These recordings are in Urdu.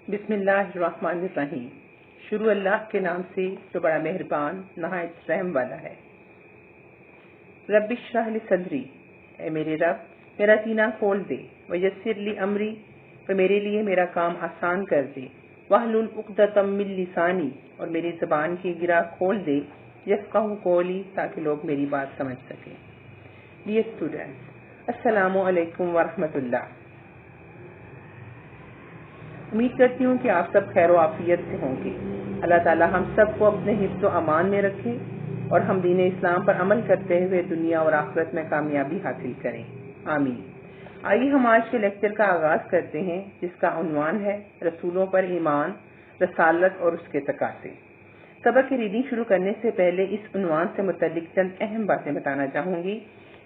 بسم اللہ الرحمن الرحیم۔ شروع اللہ کے نام سے جو بڑا مہربان نہایت رحم والا ہے۔ رب اشرح لی صدری، اے میرے رب میرا سینہ کھول دے، ویسر لی امری، تو میرے لیے میرا کام آسان کر دے، واحلل عقدۃ من لسانی، اور میری زبان کی گرہ کھول دے، یفقہوا قولی، تاکہ لوگ میری بات سمجھ سکیں۔ ڈیئر اسٹوڈنٹس، السلام علیکم ورحمۃ اللہ۔ امید کرتی ہوں کہ آپ سب خیر و عافیت سے ہوں گے۔ اللہ تعالی ہم سب کو اپنے حفظ و امان میں رکھے اور ہم دین اسلام پر عمل کرتے ہوئے دنیا اور آخرت میں کامیابی حاصل کریں، آمین۔ آئیے ہم آج کے لیکچر کا آغاز کرتے ہیں، جس کا عنوان ہے رسولوں پر ایمان، رسالت اور اس کے تقاضے۔ سبق کی ریڈنگ شروع کرنے سے پہلے اس عنوان سے متعلق چند اہم باتیں بتانا چاہوں گی۔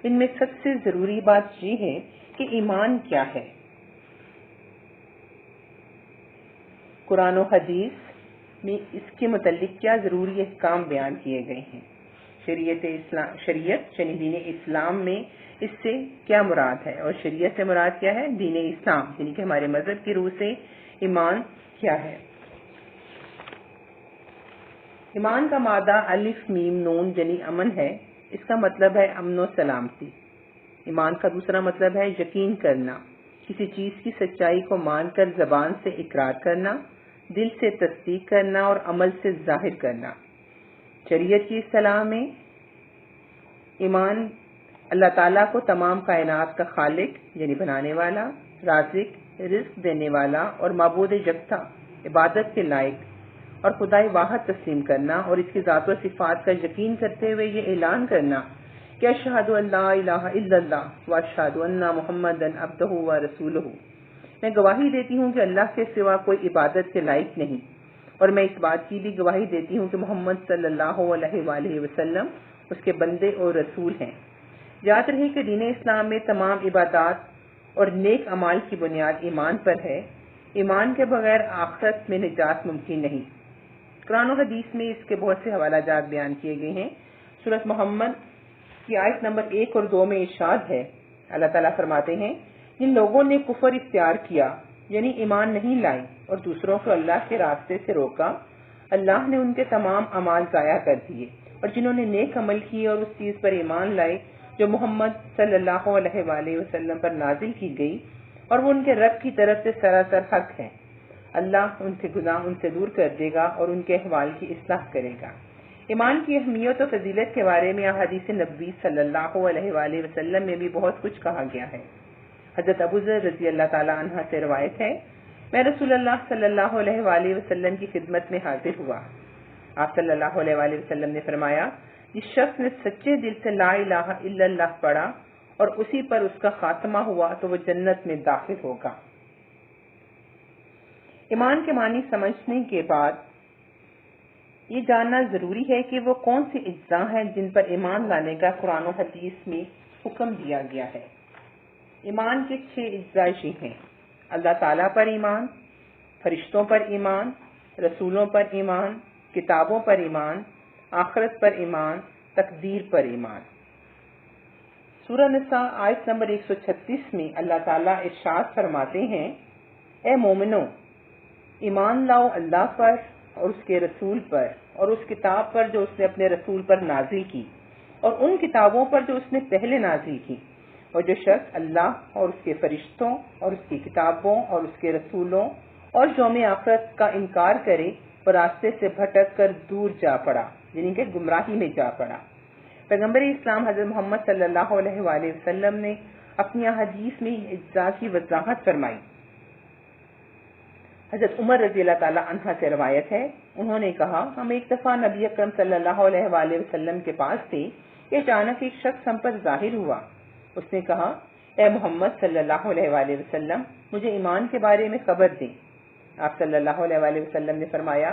ان میں سب سے ضروری بات یہ ہے کہ ایمان کیا ہے۔ قرآن و حدیث میں اس کے متعلق کیا ضروری احکام بیان کیے گئے ہیں۔ شریعت یعنی دین اسلام میں اس سے کیا مراد ہے، اور شریعت سے مراد کیا ہے، دین اسلام یعنی کہ ہمارے مذہب کی روح سے ایمان کیا ہے۔ ایمان کا مادہ الف میم نون یعنی امن ہے۔ اس کا مطلب ہے امن و سلامتی۔ ایمان کا دوسرا مطلب ہے یقین کرنا، کسی چیز کی سچائی کو مان کر زبان سے اقرار کرنا، دل سے تصدیق کرنا اور عمل سے ظاہر کرنا۔ شریعت کی اصطلاح میں ایمان اللہ تعالیٰ کو تمام کائنات کا خالق یعنی بنانے والا، رازق رزق دینے والا اور معبود یکتا عبادت کے لائق اور خدائے واحد تسلیم کرنا، اور اس کی ذات و صفات کا یقین کرتے ہوئے یہ اعلان کرنا کہ اشہد ان لا الہ الا اللہ واشہد ان محمدا عبدہ ورسولہ، میں گواہی دیتی ہوں کہ اللہ کے سوا کوئی عبادت کے لائق نہیں، اور میں اس بات کی بھی گواہی دیتی ہوں کہ محمد صلی اللہ علیہ وآلہ وسلم اس کے بندے اور رسول ہیں۔ یاد رہے کہ دین اسلام میں تمام عبادات اور نیک اعمال کی بنیاد ایمان پر ہے۔ ایمان کے بغیر آخرت میں نجات ممکن نہیں۔ قرآن و حدیث میں اس کے بہت سے حوالہ جات بیان کیے گئے ہیں۔ سورۃ محمد کی آیت نمبر 1 اور 2 میں ارشاد ہے، اللہ تعالیٰ فرماتے ہیں، جن لوگوں نے کفر اختیار کیا یعنی ایمان نہیں لائے اور دوسروں کو اللہ کے راستے سے روکا، اللہ نے ان کے تمام اعمال ضائع کر دیے، اور جنہوں نے نیک عمل کیے اور اس چیز پر ایمان لائے جو محمد صلی اللہ علیہ وآلہ وسلم پر نازل کی گئی، اور وہ ان کے رب کی طرف سے سراسر حق ہے، اللہ ان کے گناہ ان سے دور کر دے گا اور ان کے احوال کی اصلاح کرے گا۔ ایمان کی اہمیت و فضیلت کے بارے میں احادیث نبوی صلی اللہ علیہ وآلہ وسلم میں بھی بہت کچھ کہا گیا ہے۔ حضرت ابو ذر رضی اللہ تعالی عنہ سے روایت ہے، میں رسول اللہ صلی اللہ علیہ وآلہ وسلم کی خدمت میں حاضر ہوا۔ آپ صلی اللہ علیہ وآلہ وسلم نے فرمایا، جس شخص نے سچے دل سے لا الہ الا اللہ پڑھا اور اسی پر اس کا خاتمہ ہوا تو وہ جنت میں داخل ہوگا۔ ایمان کے معنی سمجھنے کے بعد یہ جاننا ضروری ہے کہ وہ کون سی اجزاء ہیں جن پر ایمان لانے کا قرآن و حدیث میں حکم دیا گیا ہے۔ ایمان کے 6 اجزاء یہ ہیں: اللہ تعالیٰ پر ایمان، فرشتوں پر ایمان، رسولوں پر ایمان، کتابوں پر ایمان، آخرت پر ایمان، تقدیر پر ایمان۔ سورہ نساء آیت نمبر 136 میں اللہ تعالیٰ ارشاد فرماتے ہیں، اے مومنو، ایمان لاؤ اللہ پر اور اس کے رسول پر اور اس کتاب پر جو اس نے اپنے رسول پر نازل کی، اور ان کتابوں پر جو اس نے پہلے نازل کی، اور جو شخص اللہ اور اس کے فرشتوں اور اس کی کتابوں اور اس کے رسولوں اور یوم آخرت کا انکار کرے وہ راستے سے بھٹک کر دور جا پڑا، یعنی کہ گمراہی میں جا پڑا۔ پیغمبر اسلام حضرت محمد صلی اللہ علیہ وآلہ وسلم نے اپنی احادیث میں اجزاء کی وضاحت فرمائی۔ حضرت عمر رضی اللہ تعالی عنہ سے روایت ہے، انہوں نے کہا، ہم ایک دفعہ نبی اکرم صلی اللہ علیہ وآلہ وسلم کے پاس تھے کہ اچانک ایک شخص ہم پر ظاہر ہوا۔ اس نے کہا، اے محمد صلی اللہ علیہ وآلہ وسلم، مجھے ایمان کے بارے میں خبر دیں۔ آپ صلی اللہ علیہ وآلہ وسلم نے فرمایا،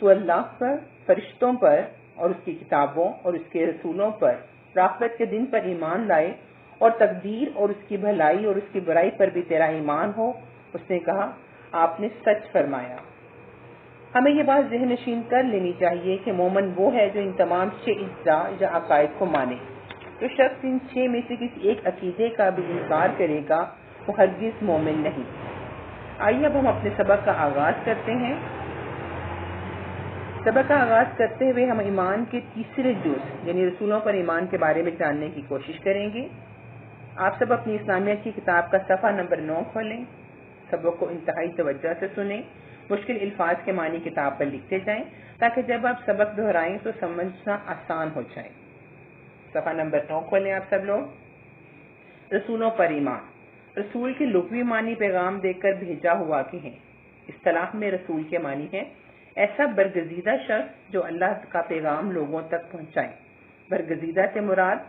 تو اللہ پر، فرشتوں پر اور اس کی کتابوں اور اس کے رسولوں پر، آخرت کے دن پر ایمان لائے، اور تقدیر اور اس کی بھلائی اور اس کی برائی پر بھی تیرا ایمان ہو۔ اس نے کہا، آپ نے سچ فرمایا۔ ہمیں یہ بات ذہن نشین کر لینی چاہیے کہ مومن وہ ہے جو ان تمام 6 اجزاء یا عقائد کو مانے۔ جو شخص ان 6 میں سے کسی ایک عقیدے کا بھی انکار کرے گا وہ ہرگز مومن نہیں۔ آئیے اب ہم اپنے سبق کا آغاز کرتے ہیں۔ سبق کا آغاز کرتے ہوئے ہم ایمان کے تیسرے جز یعنی رسولوں پر ایمان کے بارے میں جاننے کی کوشش کریں گے۔ آپ سب اپنی اسلامیہ کی کتاب کا صفحہ نمبر 9 کھولیں، سبق کو انتہائی توجہ سے سنیں، مشکل الفاظ کے معنی کتاب پر لکھتے جائیں تاکہ جب آپ سبق دہرائیں تو سمجھنا آسان ہو جائے۔ صفحہ نمبر 9 کھولیں آپ سب لوگ۔ رسولوں پر ایمان۔ رسول کے لغوی معنی پیغام دے کر بھیجا ہوا کے ہیں۔ اصطلاح میں رسول کے معنی ہے ایسا برگزیدہ شخص جو اللہ کا پیغام لوگوں تک پہنچائے۔ برگزیدہ سے مراد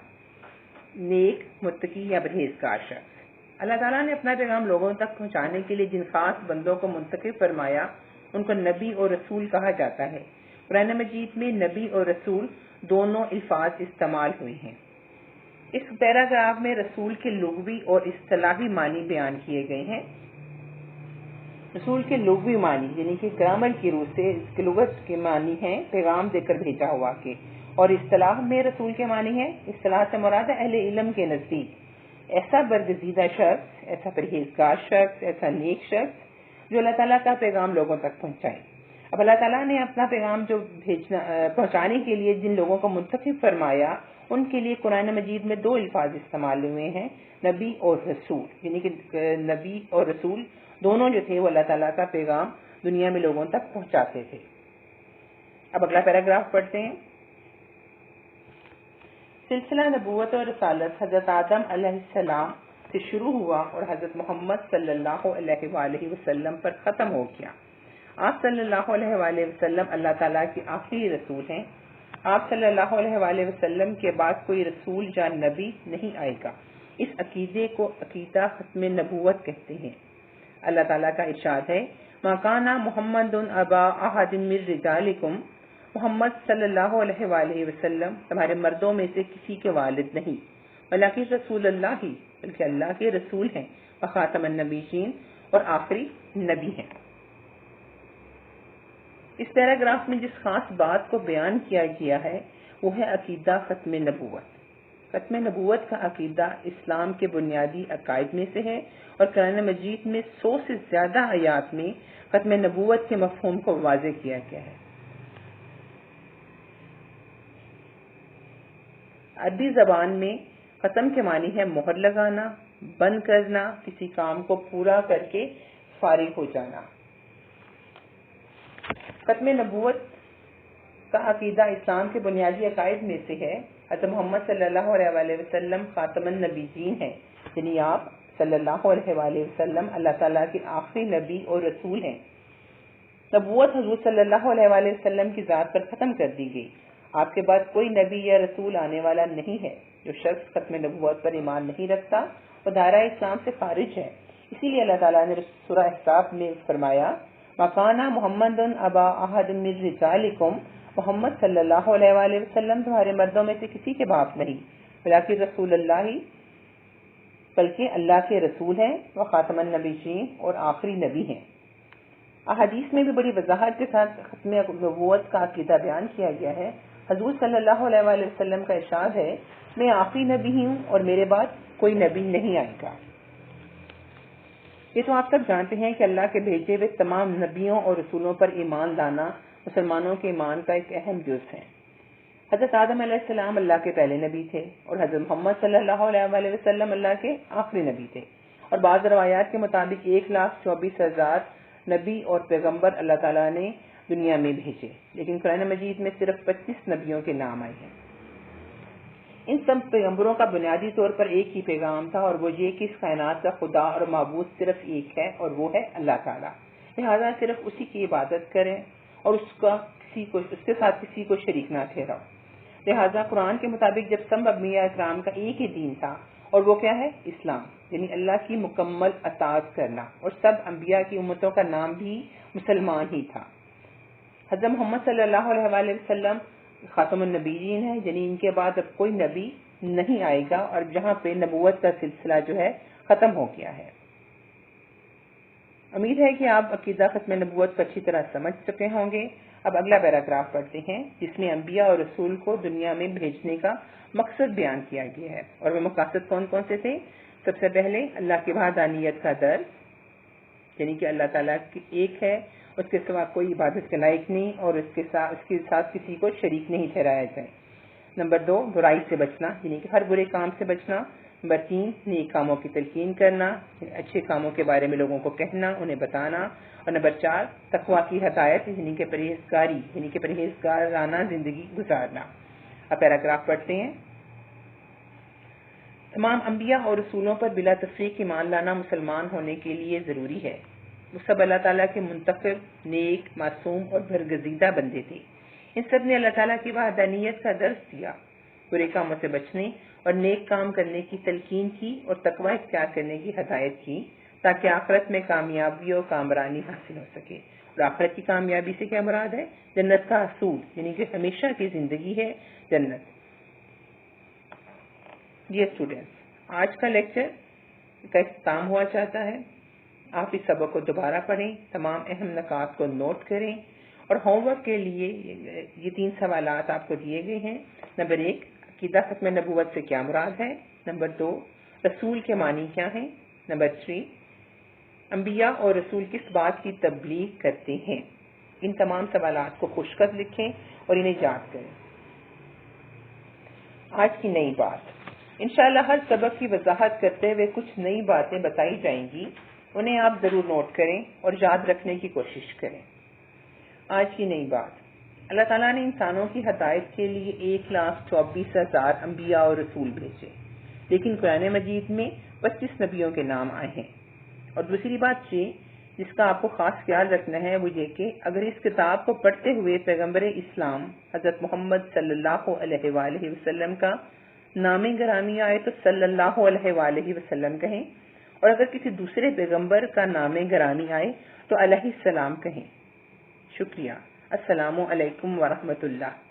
نیک، متقی یا پرہیزگار شخص۔ اللہ تعالیٰ نے اپنا پیغام لوگوں تک پہنچانے کے لیے جن خاص بندوں کو منتخب فرمایا ان کو نبی اور رسول کہا جاتا ہے۔ قرآن مجید میں نبی اور رسول دونوں الفاظ استعمال ہوئے ہیں۔ اس پیراگراف میں رسول کے لغوی اور اصطلاحی معنی بیان کیے گئے ہیں۔ رسول کے لغوی معنی یعنی کہ گرامر کی روح سے اس کے لغت کے معنی ہیں پیغام دے کر بھیجا ہوا کے، اور اصطلاح میں رسول کے معنی ہے، اصطلاح سے مراد اہل علم کے نزدیک ایسا برگزیدہ شخص، ایسا پرہیزگار شخص، ایسا نیک شخص جو اللہ تعالیٰ کا پیغام لوگوں تک پہنچائے۔ اب اللہ تعالیٰ نے اپنا پیغام جو پہنچانے کے لیے جن لوگوں کو منتخب فرمایا ان کے لیے قرآن مجید میں دو الفاظ استعمال ہوئے ہیں، نبی اور رسول، یعنی کہ نبی اور رسول دونوں جو تھے وہ اللہ تعالیٰ کا پیغام دنیا میں لوگوں تک پہنچاتے تھے۔ اب اگلا پیراگراف پڑھتے ہیں۔ سلسلہ نبوت اور رسالت حضرت آدم علیہ السلام سے شروع ہوا اور حضرت محمد صلی اللہ علیہ وآلہ وسلم پر ختم ہو گیا۔ آپ صلی اللہ علیہ وآلہ وسلم اللہ تعالیٰ کے آخری رسول ہیں۔ آپ صلی اللہ علیہ وآلہ وسلم کے بعد کوئی رسول یا نبی نہیں آئے گا۔ اس عقیدے کو عقیدہ ختم نبوت کہتے ہیں۔ اللہ تعالیٰ کا ارشاد ہے، مَا كَانَ مُحَمَّدٌ أَبَا أَحَدٍ مِّن رِّجَالِكُمْ، محمد صلی اللہ علیہ وآلہ وسلم تمہارے مردوں میں سے کسی کے والد نہیں، بلکہ رسول اللہ ہی، بلکہ اللہ کے رسول ہیں، وخاتم النبیین اور آخری نبی ہیں۔ اس پیراگراف میں جس خاص بات کو بیان کیا گیا ہے وہ ہے عقیدہ ختم نبوت۔ ختم نبوت کا عقیدہ اسلام کے بنیادی عقائد میں سے ہے اور قرآن مجید میں 100 سے زیادہ آیات میں ختم نبوت کے مفہوم کو واضح کیا گیا ہے۔ عربی زبان میں ختم کے معنی ہے مہر لگانا، بند کرنا، کسی کام کو پورا کر کے فارغ ہو جانا۔ ختم نبوت کا عقیدہ اسلام کے بنیادی عقائد میں سے ہے۔ حضرت محمد صلی اللہ علیہ وآلہ وسلم خاتم النبیین ہیں، یعنی آپ صلی اللہ علیہ وآلہ وسلم اللہ تعالیٰ کے آخری نبی اور رسول ہیں۔ نبوت حضور صلی اللہ علیہ وآلہ وسلم کی ذات پر ختم کر دی گئی۔ آپ کے بعد کوئی نبی یا رسول آنے والا نہیں ہے۔ جو شخص ختم نبوت پر ایمان نہیں رکھتا وہ دائرہ اسلام سے خارج ہے۔ اسی لیے اللہ تعالیٰ نے سورہ احزاب میں فرمایا، مَا كَانَ مُحَمَّدٌ أَبَا أَحَدٍ مِّن رِّجَالِكُمْ، محمد صلی اللہ علیہ وآلہ وسلم تمہارے مردوں میں سے کسی کے باپ نہیں، بلکہ رسول اللہ ہی، بلکہ اللہ کے رسول ہیں، وخاتم النبیین اور آخری نبی ہیں۔ احادیث میں بھی بڑی وضاحت کے ساتھ ختم نبوت کا عقیدہ بیان کیا گیا ہے۔ حضور صلی اللہ علیہ وآلہ وسلم کا ارشاد ہے، میں آخری نبی ہوں اور میرے بعد کوئی نبی نہیں آئے گا۔ یہ تو آپ سب جانتے ہیں کہ اللہ کے بھیجے ہوئے تمام نبیوں اور رسولوں پر ایمان لانا مسلمانوں کے ایمان کا ایک اہم جز ہے۔ حضرت آدم علیہ السلام اللہ کے پہلے نبی تھے اور حضرت محمد صلی اللہ علیہ وآلہ وسلم اللہ کے آخری نبی تھے، اور بعض روایات کے مطابق 1,24,000 نبی اور پیغمبر اللہ تعالیٰ نے دنیا میں بھیجے، لیکن قرآن مجید میں صرف 25 نبیوں کے نام آئے ہیں۔ ان سب پیغمبروں کا بنیادی طور پر ایک ہی پیغام تھا، اور وہ یہ کہ اس کائنات کا خدا اور معبود صرف ایک ہے اور وہ ہے اللہ تعالیٰ، لہذا صرف اسی کی عبادت کریں اور اس کے ساتھ کسی کو شریک نہ ٹھہراؤ۔ لہذا قرآن کے مطابق جب سب انبیاء اکرام کا ایک ہی دین تھا، اور وہ کیا ہے؟ اسلام، یعنی اللہ کی مکمل اطاعت کرنا، اور سب انبیاء کی امتوں کا نام بھی مسلمان ہی تھا۔ حضرت محمد صلی اللہ علیہ وآلہ وسلم خاتم النبیین ہے، یعنی ان کے بعد اب کوئی نبی نہیں آئے گا، اور جہاں پہ نبوت کا سلسلہ جو ہے ختم ہو گیا ہے۔ امید ہے کہ آپ عقیدہ ختم نبوت کو اچھی طرح سمجھ چکے ہوں گے۔ اب اگلا پیراگراف پڑھتے ہیں جس میں انبیاء اور رسول کو دنیا میں بھیجنے کا مقصد بیان کیا گیا ہے، اور وہ مقاصد کون کون سے تھے؟ سب سے پہلے اللہ کی وحدانیت کا درس، یعنی کہ اللہ تعالیٰ ایک ہے، اس کے سوا کوئی عبادت کے لائق نہیں، اور اس کے ساتھ کسی کو شریک نہیں ٹھہرایا جائے۔ نمبر 2، برائی سے بچنا، یعنی کہ ہر برے کام سے بچنا۔ نمبر 3، نیک کاموں کی تلقین کرنا، اچھے کاموں کے بارے میں لوگوں کو کہنا، انہیں بتانا۔ اور نمبر 4، تقویٰ کی ہدایت، یعنی کہ پرہیزگاری، یعنی کہ پرہیزگارانہ زندگی گزارنا۔ اب پیراگراف پڑھتے ہیں۔ تمام انبیاء اور رسولوں پر بلا تفریق ایمان لانا مسلمان ہونے کے لیے ضروری ہے۔ وہ سب اللہ تعالیٰ کے منتخب، نیک، معصوم اور برگزیدہ بندے تھے۔ ان سب نے اللہ تعالیٰ کی وحدانیت کا درس دیا، برے کاموں سے بچنے اور نیک کام کرنے کی تلقین کی، اور تقوی اختیار کرنے کی ہدایت کی، تاکہ آخرت میں کامیابی اور کامرانی حاصل ہو سکے۔ اور آخرت کی کامیابی سے کیا مراد ہے؟ جنت کا حصول، یعنی کہ ہمیشہ کی زندگی ہے جنت۔ ڈیئر اسٹوڈینٹس، آج کا لیکچر کا اختتام ہوا چاہتا ہے۔ آپ اس سبق کو دوبارہ پڑھیں، تمام اہم نکات کو نوٹ کریں، اور ہوم ورک کے لیے یہ 3 سوالات آپ کو دیے گئے ہیں۔ نمبر 1، عقیدہ ختم نبوت سے کیا مراد ہے؟ نمبر 2، رسول کے معنی کیا ہیں؟ نمبر 3، انبیاء اور رسول کس بات کی تبلیغ کرتے ہیں؟ ان تمام سوالات کو خوش خط لکھیں اور انہیں یاد کریں۔ آج کی نئی بات، انشاءاللہ ہر سبق کی وضاحت کرتے ہوئے کچھ نئی باتیں بتائی جائیں گی، انہیں آپ ضرور نوٹ کریں اور یاد رکھنے کی کوشش کریں۔ آج کی نئی بات، اللہ تعالیٰ نے انسانوں کی ہدایت کے لیے 1,24,000 انبیاء اور رسول بھیجے، لیکن قرآن مجید میں 25 نبیوں کے نام آئے ہیں۔ اور دوسری بات یہ جس کا آپ کو خاص خیال رکھنا ہے وہ یہ کہ اگر اس کتاب کو پڑھتے ہوئے پیغمبر اسلام حضرت محمد صلی اللہ علیہ وآلہ وسلم کا نام گرامی آئے تو صلی اللہ علیہ وآلہ وسلم کہیں، اور اگر کسی دوسرے پیغمبر کا نام گرامی آئے تو علیہ السلام کہیں۔ شکریہ۔ السلام علیکم ورحمۃ اللہ۔